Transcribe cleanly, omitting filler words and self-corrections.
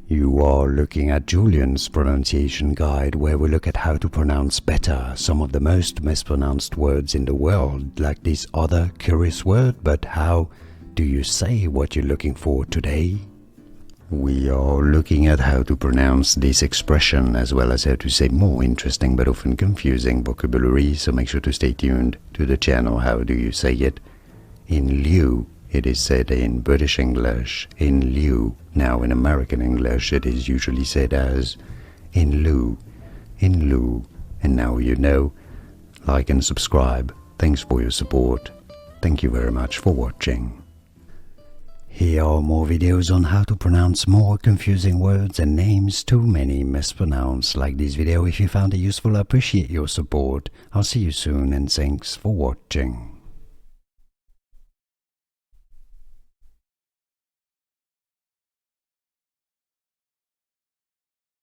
You are looking at Julian's pronunciation guide, where we look at how to pronounce better some of the most mispronounced words in the world, like this other curious word. But how do you say what you're looking for today? We are looking at how to pronounce this expression, as well as how to say more interesting but often confusing vocabulary, so make sure to stay tuned to the channel. How do you say it? In lieu, it is said in British English, in lieu. Now in American English it is usually said as in lieu, in lieu. And now you know. Like and subscribe. Thanks for your support. Thank you very much for watching. Here are more videos on how to pronounce more confusing words and names too many mispronounced. Like this video if you found it useful. I appreciate your support. I'll see you soon and thanks for watching.